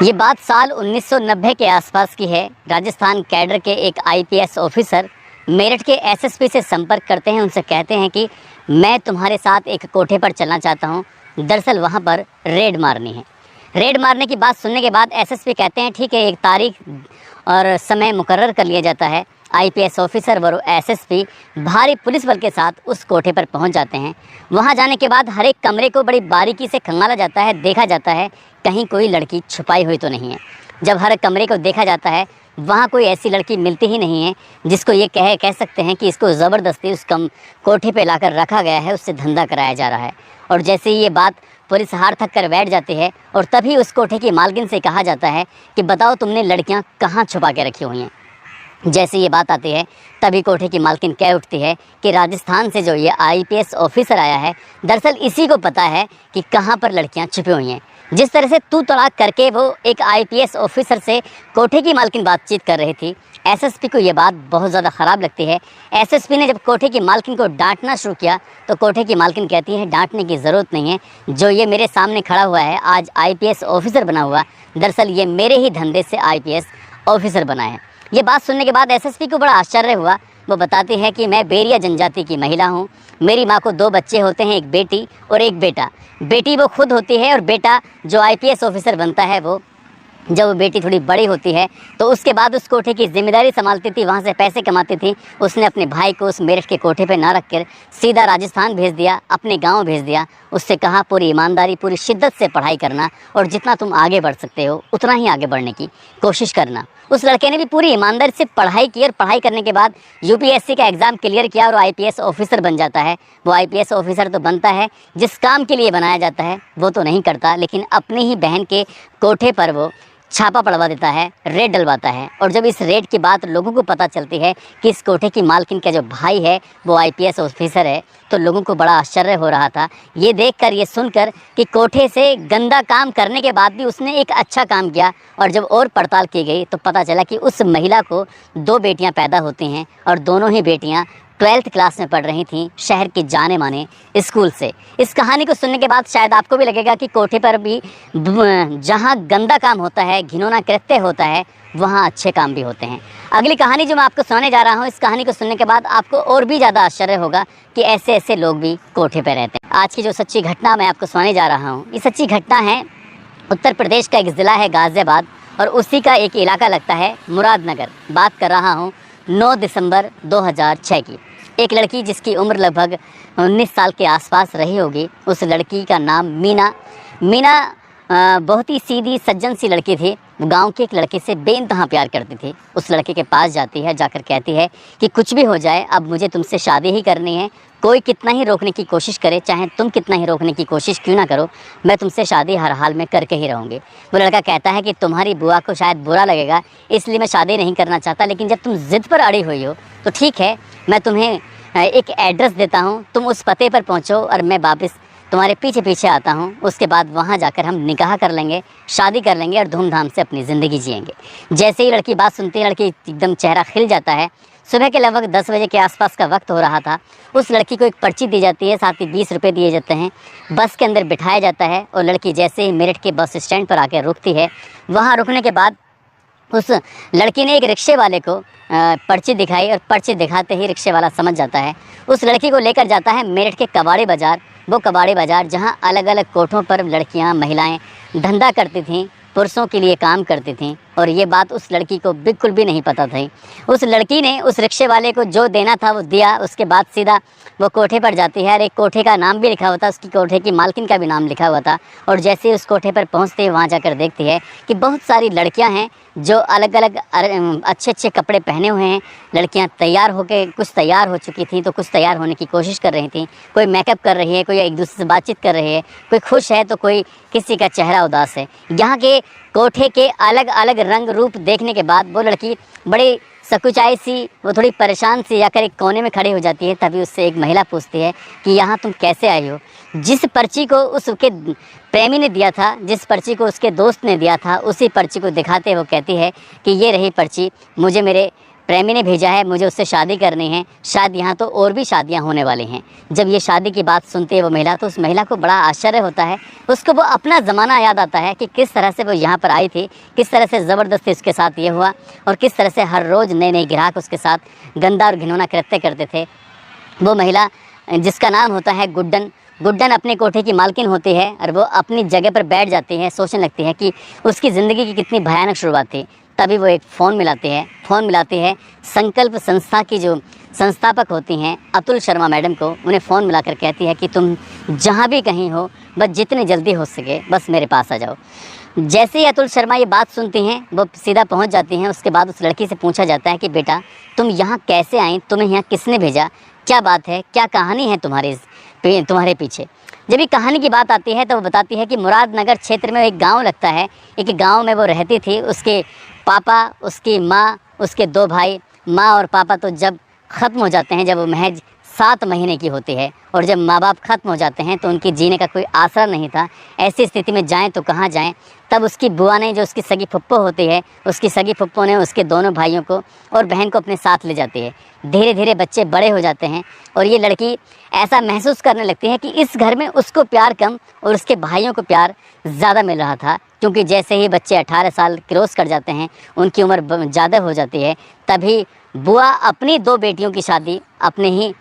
ये बात साल 1990 के आसपास की है। राजस्थान कैडर के एक आईपीएस ऑफिसर मेरठ के एसएसपी से संपर्क करते हैं। उनसे कहते हैं कि मैं तुम्हारे साथ एक कोठे पर चलना चाहता हूँ। दरअसल वहाँ पर रेड मारनी है। रेड मारने की बात सुनने के बाद एसएसपी कहते हैं ठीक है, एक तारीख और समय मुकर्रर कर लिया जाता है। आईपीएस ऑफिसर व एसएसपी भारी पुलिस बल के साथ उस कोठे पर पहुंच जाते हैं। वहां जाने के बाद हर एक कमरे को बड़ी बारीकी से खंगाला जाता है, देखा जाता है कहीं कोई लड़की छुपाई हुई तो नहीं है। जब हर कमरे को देखा जाता है वहाँ कोई ऐसी लड़की मिलती ही नहीं है जिसको ये कह सकते हैं कि इसको ज़बरदस्ती उस कोठे पे लाकर रखा गया है, उससे धंधा कराया जा रहा है। और जैसे ही ये बात पुलिस हार थक कर बैठ जाती है और तभी उस कोठे की मालकिन से कहा जाता है कि बताओ तुमने लड़कियाँ कहाँ छुपा के रखी हुई हैं। जैसे ये बात आती है तभी कोठे की मालकिन कह उठती है कि राजस्थान से जो ये आईपीएस ऑफिसर आया है दरअसल इसी को पता है कि कहाँ पर लड़कियाँ छुपी हुई हैं। जिस तरह से तू तड़ाक करके वो एक आईपीएस ऑफिसर से कोठे की मालकिन बातचीत कर रही थी, एसएसपी को ये बात बहुत ज़्यादा ख़राब लगती है। एसएसपी ने जब कोठे की मालकिन को डांटना शुरू किया तो कोठे की मालकिन कहती है डांटने की ज़रूरत नहीं है, जो ये मेरे सामने खड़ा हुआ है आज आईपीएस ऑफिसर बना हुआ, दरअसल ये मेरे ही धंधे से आईपीएस ऑफिसर बना है। ये बात सुनने के बाद एसएसपी को बड़ा आश्चर्य हुआ। वो बताती है कि मैं बेरिया जनजाति की महिला हूँ। मेरी माँ को 2 बच्चे होते हैं, एक बेटी और एक बेटा। बेटी वो खुद होती है और बेटा जो आईपीएस ऑफिसर बनता है वो जब वो बेटी थोड़ी बड़ी होती है तो उसके बाद उस कोठे की जिम्मेदारी संभालती थी, वहाँ से पैसे कमाती थी। उसने अपने भाई को उस मेरठ के कोठे पे ना रख कर सीधा राजस्थान भेज दिया, अपने गांव भेज दिया। उससे कहा पूरी ईमानदारी पूरी शिद्दत से पढ़ाई करना और जितना तुम आगे बढ़ सकते हो उतना ही आगे बढ़ने की कोशिश करना। उस लड़के ने भी पूरी ईमानदारी से पढ़ाई की और पढ़ाई करने के बाद यूपीएससी का एग्ज़ाम क्लियर किया और आईपीएस ऑफिसर बन जाता है। वो आईपीएस ऑफिसर तो बनता है, जिस काम के लिए बनाया जाता है वो तो नहीं करता, लेकिन अपनी ही बहन के कोठे पर वो छापा पड़वा देता है, रेड डलवाता है। और जब इस रेड की बात लोगों को पता चलती है कि इस कोठे की मालकिन का जो भाई है वो आईपीएस ऑफिसर है तो लोगों को बड़ा आश्चर्य हो रहा था ये देखकर, ये सुनकर कि कोठे से गंदा काम करने के बाद भी उसने एक अच्छा काम किया। और जब और पड़ताल की गई तो पता चला कि उस महिला को 2 बेटियां पैदा होती हैं और दोनों ही बेटियां 12th क्लास में पढ़ रही थीं शहर के जाने माने स्कूल से। इस कहानी को सुनने के बाद शायद आपको भी लगेगा कि कोठे पर भी जहाँ गंदा काम होता है, घिनौना कृत्य होता है, वहाँ अच्छे काम भी होते हैं। अगली कहानी जो मैं आपको सुनाने जा रहा हूँ, इस कहानी को सुनने के बाद आपको और भी ज़्यादा आश्चर्य होगा कि ऐसे ऐसे लोग भी कोठे पर रहते हैं। आज की जो सच्ची घटना मैं आपको सुनाने जा रहा हूँ, ये सच्ची घटना है उत्तर प्रदेश का एक ज़िला है गाज़ियाबाद और उसी का एक इलाका लगता है मुरादनगर। बात कर रहा हूँ 9 दिसंबर 2006 की। एक लड़की जिसकी उम्र लगभग 19 साल के आसपास रही होगी, उस लड़की का नाम मीना बहुत ही सीधी सज्जन सी लड़की थी। गांव के एक लड़के से बेइंतहा प्यार करती थी। उस लड़के के पास जाती है, जाकर कहती है कि कुछ भी हो जाए अब मुझे तुमसे शादी ही करनी है, कोई कितना ही रोकने की कोशिश करे, चाहे तुम कितना ही रोकने की कोशिश क्यों ना करो, मैं तुमसे शादी हर हाल में करके ही रहूँगी। वो लड़का कहता है कि तुम्हारी बुआ को शायद बुरा लगेगा इसलिए मैं शादी नहीं करना चाहता, लेकिन जब तुम ज़िद पर अड़ी हुई हो तो ठीक है, मैं तुम्हें एक एड्रेस देता हूँ, तुम उस पते पर पहुँचो और मैं वापस तुम्हारे पीछे पीछे आता हूँ। उसके बाद वहाँ जाकर हम निकाह कर लेंगे, शादी कर लेंगे और धूमधाम से अपनी ज़िंदगी जिएंगे। जैसे ही लड़की बात सुनती है, लड़की एकदम चेहरा खिल जाता है। सुबह के लगभग 10 बजे के आसपास का वक्त हो रहा था। उस लड़की को एक पर्ची दी जाती है, साथ ही 20 रुपये दिए जाते हैं। बस के अंदर बिठाया जाता है और लड़की जैसे ही मेरठ के बस स्टैंड पर आकर रुकती है, वहाँ रुकने के बाद उस लड़की ने एक रिक्शे वाले को पर्ची दिखाई और पर्ची दिखाते ही रिक्शे वाला समझ जाता है। उस लड़की को लेकर जाता है मेरठ के कबाड़ी बाज़ार। वो कबाड़ी बाज़ार जहाँ अलग अलग कोठों पर लड़कियाँ, महिलाएं धंधा करती थीं, पुरुषों के लिए काम करती थीं और ये बात उस लड़की को बिल्कुल भी नहीं पता थी। उस लड़की ने उस रिक्शे वाले को जो देना था वो दिया। उसके बाद सीधा वो कोठे पर जाती है और एक कोठे का नाम भी लिखा हुआ था, उसकी कोठे की मालकिन का भी नाम लिखा हुआ था। और जैसे ही उस कोठे पर पहुंचते ही वहाँ जाकर देखती है कि बहुत सारी लड़कियां हैं जो अलग अलग अच्छे अच्छे कपड़े पहने हुए हैं। लड़कियां तैयार होकर, कुछ तैयार हो चुकी थी तो कुछ तैयार होने की कोशिश कर रही थी। कोई मेकअप कर रही है, कोई एक दूसरे से बातचीत कर रही है, कोई खुश है तो कोई किसी का चेहरा उदास है। यहाँ के कोठे के अलग अलग रंग रूप देखने के बाद वो लड़की बड़ी सकुचाई सी, वो थोड़ी परेशान सी जाकर एक कोने में खड़ी हो जाती है। तभी उससे एक महिला पूछती है कि यहाँ तुम कैसे आई हो। जिस पर्ची को उसके प्रेमी ने दिया था, जिस पर्ची को उसके दोस्त ने दिया था, उसी पर्ची को दिखाते वो कहती है कि ये रही पर्ची, मुझे मेरे प्रेमी ने भेजा है, मुझे उससे शादी करनी है, शायद यहाँ तो और भी शादियाँ होने वाली हैं। जब ये शादी की बात सुनती है वो महिला, तो उस महिला को बड़ा आश्चर्य होता है। उसको वो अपना ज़माना याद आता है कि किस तरह से वो यहाँ पर आई थी, किस तरह से ज़बरदस्ती उसके साथ ये हुआ और किस तरह से हर रोज़ नए नए ग्राहक उसके साथ गंदा और घिनौना कृत्य करते थे। वो महिला जिसका नाम होता है गुड्डन, गुड्डन अपने कोठे की मालकिन होती है और वो अपनी जगह पर बैठ जाती है, सोचने लगती है कि उसकी ज़िंदगी की कितनी भयानक शुरुआत थी। तभी वो एक फ़ोन मिलाती है संकल्प संस्था की जो संस्थापक होती हैं अतुल शर्मा मैडम को। उन्हें फ़ोन मिलाकर कहती है कि तुम जहाँ भी कहीं हो, बस जितनी जल्दी हो सके बस मेरे पास आ जाओ। जैसे ही अतुल शर्मा ये बात सुनती हैं, वो सीधा पहुंच जाती हैं। उसके बाद उस लड़की से पूछा जाता है कि बेटा तुम यहाँ कैसे आई, तुम्हें यहाँ किसने भेजा, क्या बात है, क्या कहानी है तुम्हारे पीछे। जब ये कहानी की बात आती है तो वो बताती है कि मुरादनगर क्षेत्र में एक गांव लगता है। एक गांव में वो रहती थी। उसके पापा, उसकी माँ, उसके 2 भाई। माँ और पापा तो जब ख़त्म हो जाते हैं, जब वो महज 7 महीने की होती है, और जब माँ बाप ख़त्म हो जाते हैं तो उनकी जीने का कोई आसरा नहीं था। ऐसी स्थिति में जाएं तो कहाँ जाएं। तब उसकी बुआ ने, जो उसकी सगी फुप्पो होती है, उसकी सगी फुप्पो ने उसके दोनों भाइयों को और बहन को अपने साथ ले जाती है। धीरे धीरे बच्चे बड़े हो जाते हैं और ये लड़की ऐसा महसूस करने लगती है कि इस घर में उसको प्यार कम और उसके भाइयों को प्यार ज़्यादा मिल रहा था। क्योंकि जैसे ही बच्चे 18 साल क्रॉस कर जाते हैं, उनकी उम्र ज़्यादा हो जाती है, तभी बुआ अपनी 2 बेटियों की शादी अपने ही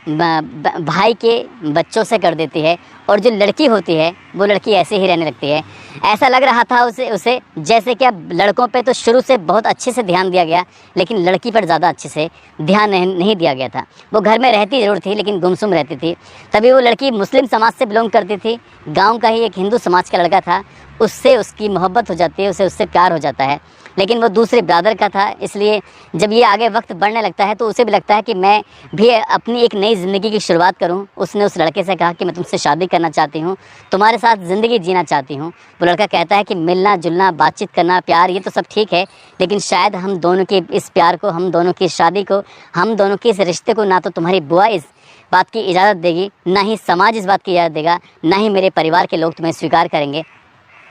भाई के बच्चों से कर देती है। और जो लड़की होती है वो लड़की ऐसे ही रहने लगती है। ऐसा लग रहा था उसे जैसे कि अब लड़कों पे तो शुरू से बहुत अच्छे से ध्यान दिया गया, लेकिन लड़की पर ज़्यादा अच्छे से ध्यान नहीं दिया गया था। वो घर में रहती ज़रूर थी लेकिन गुमसुम रहती थी। तभी वो लड़की मुस्लिम समाज से बिलोंग करती थी। गाँव का ही एक हिंदू समाज का लड़का था, उससे उसकी मोहब्बत हो जाती है, उससे प्यार हो जाता है। लेकिन वो दूसरे ब्रादर का था, इसलिए जब ये आगे वक्त बढ़ने लगता है तो उसे भी लगता है कि मैं भी अपनी एक नई ज़िंदगी की शुरुआत करूं। उसने उस लड़के से कहा कि मैं तुमसे शादी करना चाहती हूं, तुम्हारे साथ ज़िंदगी जीना चाहती हूं। वो लड़का कहता है कि मिलना जुलना, बातचीत करना, प्यार, ये तो सब ठीक है, लेकिन शायद हम दोनों के इस प्यार को, हम दोनों की शादी को, हम दोनों के इस रिश्ते को ना तो तुम्हारी बुआ इस बात की इजाज़त देगी, ना ही समाज इस बात की इजाज़त देगा, ना ही मेरे परिवार के लोग तुम्हें स्वीकार करेंगे।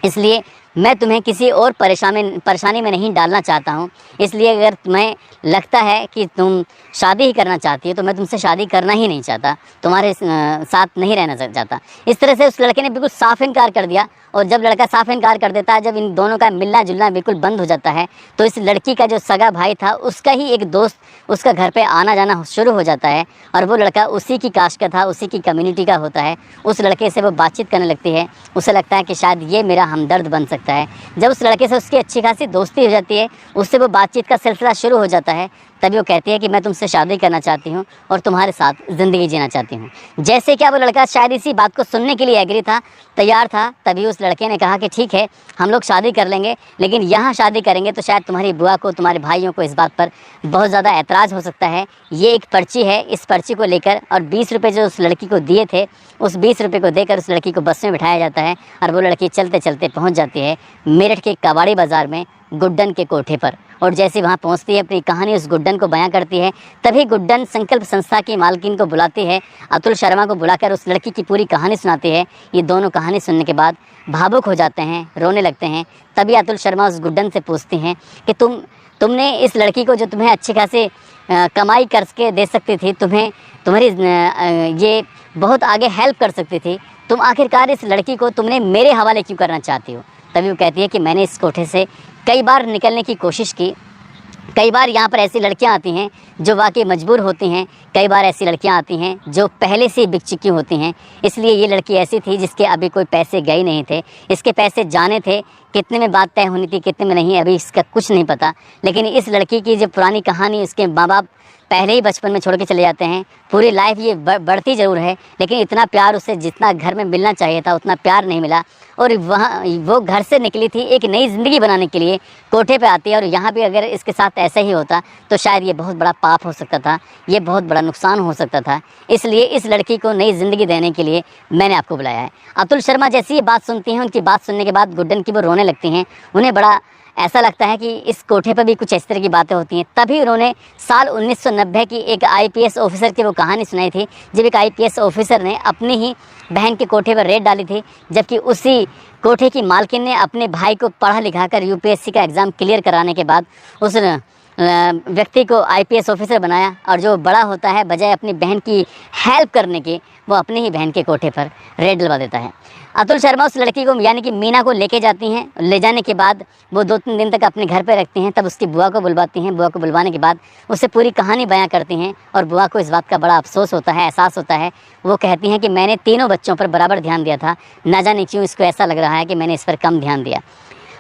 इसलिए मैं तुम्हें किसी और परेशानी में नहीं डालना चाहता हूँ। इसलिए अगर तुम्हें लगता है कि तुम शादी ही करना चाहती हो तो मैं तुमसे शादी करना ही नहीं चाहता, तुम्हारे साथ नहीं रहना चाहता। इस तरह से उस लड़के ने बिल्कुल साफ इनकार कर दिया। और जब लड़का साफ इनकार कर देता है, जब इन दोनों का मिलना जुलना बिल्कुल बंद हो जाता है, तो इस लड़की का जो सगा भाई था उसका ही एक दोस्त उसका घर पे आना जाना शुरू हो जाता है। और वो लड़का उसी की कास्ट का था, उसी की कम्युनिटी का होता है। उस लड़के से वो बातचीत करने लगती है। उसे लगता है कि शायद ये मेरा हमदर्द बन सकता है। जब उस लड़के से उसकी अच्छी खासी दोस्ती हो जाती है, उससे वो बातचीत का सिलसिला शुरू हो जाता है, तभी वो कहती है कि मैं तुमसे शादी करना चाहती हूँ और तुम्हारे साथ ज़िंदगी जीना चाहती हूँ। जैसे क्या वो लड़का शायद इसी बात को सुनने के लिए एग्री था, तैयार था, तभी उस लड़के ने कहा कि ठीक है, हम लोग शादी कर लेंगे, लेकिन यहाँ शादी करेंगे तो शायद तुम्हारी बुआ को, तुम्हारे भाइयों को इस बात पर बहुत ज़्यादा ऐतराज़ हो सकता है। ये एक पर्ची है, इस पर्ची को लेकर, और 20 रुपये जो उस लड़की को दिए थे, उस 20 रुपये को देकर उस लड़की को बस में बिठाया जाता है और वो लड़की चलते चलते पहुँच जाती है मेरठ के कबाड़ी बाज़ार में गुड्डन के कोठे पर। और जैसे वहाँ पहुँचती है, अपनी कहानी उस गुड्डन को बयां करती है। तभी गुड्डन संकल्प संस्था की मालकिन को बुलाती है, अतुल शर्मा को बुलाकर उस लड़की की पूरी कहानी सुनाती है। ये दोनों कहानी सुनने के बाद भावुक हो जाते हैं, रोने लगते हैं। तभी अतुल शर्मा उस गुड्डन से पूछती हैं कि तुमने इस लड़की को, जो तुम्हें अच्छे खासे कमाई करके दे सकती थी, तुम्हारी ये बहुत आगे हेल्प कर सकती थी, तुम आखिरकार इस लड़की को तुमने मेरे हवाले क्यों करना चाहती हो। तभी वो कहती है कि मैंने इस कोठे से कई बार निकलने की कोशिश की, कई बार यहाँ पर ऐसी लड़कियाँ आती हैं जो वाकई मजबूर होती हैं, कई बार ऐसी लड़कियाँ आती हैं जो पहले से बिक चुकी होती हैं। इसलिए ये लड़की ऐसी थी जिसके अभी कोई पैसे गए नहीं थे, इसके पैसे जाने थे, कितने में बात तय होनी थी, कितने में नहीं, अभी इसका कुछ नहीं पता। लेकिन इस लड़की की जो पुरानी कहानी, इसके माँ बाप पहले ही बचपन में छोड़ के चले जाते हैं, पूरी लाइफ ये बढ़ती ज़रूर है, लेकिन इतना प्यार उसे जितना घर में मिलना चाहिए था उतना प्यार नहीं मिला। और वो घर से निकली थी एक नई ज़िंदगी बनाने के लिए, कोठे पे आती है। और यहाँ भी अगर इसके साथ ऐसा ही होता तो शायद ये बहुत बड़ा पाप हो सकता था, ये बहुत बड़ा नुकसान हो सकता था। इसलिए इस लड़की को नई ज़िंदगी देने के लिए मैंने आपको बुलाया है। अतुल शर्मा जैसी ये बात सुनती हैं, उनकी बात सुनने के बाद गुड्डन की वो रोने लगती हैं। उन्हें बड़ा ऐसा लगता है कि इस कोठे पर भी कुछ इस तरह की बातें होती हैं। तभी उन्होंने साल 1990 की एक IPS ऑफिसर की वो कहानी सुनाई थी, जब एक IPS ऑफिसर ने अपनी ही बहन के कोठे पर रेड डाली थी, जबकि उसी कोठे की मालकिन ने अपने भाई को पढ़ा लिखा कर UPSC का एग्ज़ाम क्लियर कराने के बाद व्यक्ति को आईपीएस ऑफिसर बनाया, और जो बड़ा होता है बजाय अपनी बहन की हेल्प करने के वो अपनी ही बहन के कोठे पर रेड डलवा देता है। अतुल शर्मा उस लड़की को यानी कि मीना को लेके जाती हैं। ले जाने के बाद वो 2-3 दिन तक अपने घर पे रखती हैं। तब उसकी बुआ को बुलवाती हैं। बुआ को बुलवाने के बाद उससे पूरी कहानी बयां करती हैं, और बुआ को इस बात का बड़ा अफसोस होता है, एहसास होता है। वो कहती हैं कि मैंने तीनों बच्चों पर बराबर ध्यान दिया था, ना जाने क्यों इसको ऐसा लग रहा है कि मैंने इस पर कम ध्यान दिया।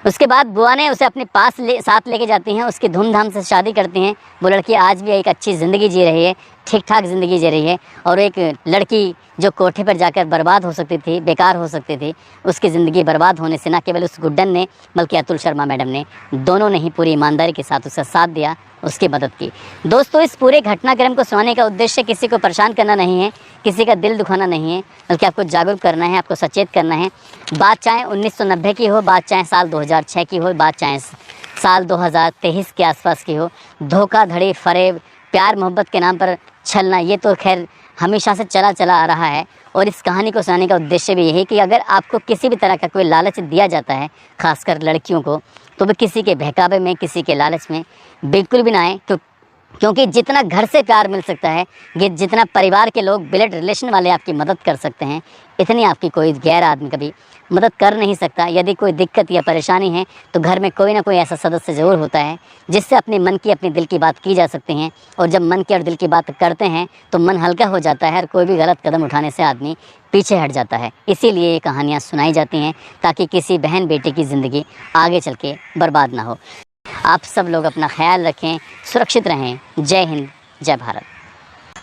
उसके बाद बुआ ने उसे अपने पास साथ लेके जाती हैं। उसकी धूमधाम से शादी करती हैं। वो लड़की आज भी एक अच्छी ज़िंदगी जी रही है, ठीक ठाक ज़िंदगी जी रही है। और एक लड़की जो कोठे पर जाकर बर्बाद हो सकती थी, बेकार हो सकती थी, उसकी ज़िंदगी बर्बाद होने से न केवल उस गुड्डन ने बल्कि अतुल शर्मा मैडम ने, दोनों ने ही पूरी ईमानदारी के साथ उसका साथ दिया, उसकी मदद की। दोस्तों, इस पूरे घटनाक्रम को सुनाने का उद्देश्य किसी को परेशान करना नहीं है, किसी का दिल दुखाना नहीं है, बल्कि आपको जागरूक करना है, आपको सचेत करना है। बात चाहे 1990 की हो, बात चाहे साल 2006 की हो, बात चाहे साल 2023 के आसपास की हो, धोखाधड़ी, फरेब, प्यार मोहब्बत के नाम पर छलना, ये तो खैर हमेशा से चला आ रहा है। और इस कहानी को सुनाने का उद्देश्य भी यही कि अगर आपको किसी भी तरह का कोई लालच दिया जाता है, खासकर लड़कियों को, तो वो किसी के बहकावे में, किसी के लालच में बिल्कुल भी ना आए। क्योंकि जितना घर से प्यार मिल सकता है, जितना परिवार के लोग, ब्लड रिलेशन वाले आपकी मदद कर सकते हैं, इतनी आपकी कोई गैर आदमी कभी मदद कर नहीं सकता। यदि कोई दिक्कत या परेशानी है तो घर में कोई ना कोई ऐसा सदस्य ज़रूर होता है जिससे अपने मन की, अपने दिल की बात की जा सकती है। और जब मन की और दिल की बात करते हैं तो मन हल्का हो जाता है, और कोई भी गलत कदम उठाने से आदमी पीछे हट जाता है। इसीलिए ये कहानियाँ सुनाई जाती हैं ताकि किसी बहन बेटी की ज़िंदगी आगे चल के बर्बाद ना हो। आप सब लोग अपना ख्याल रखें, सुरक्षित रहें। जय हिंद, जय भारत।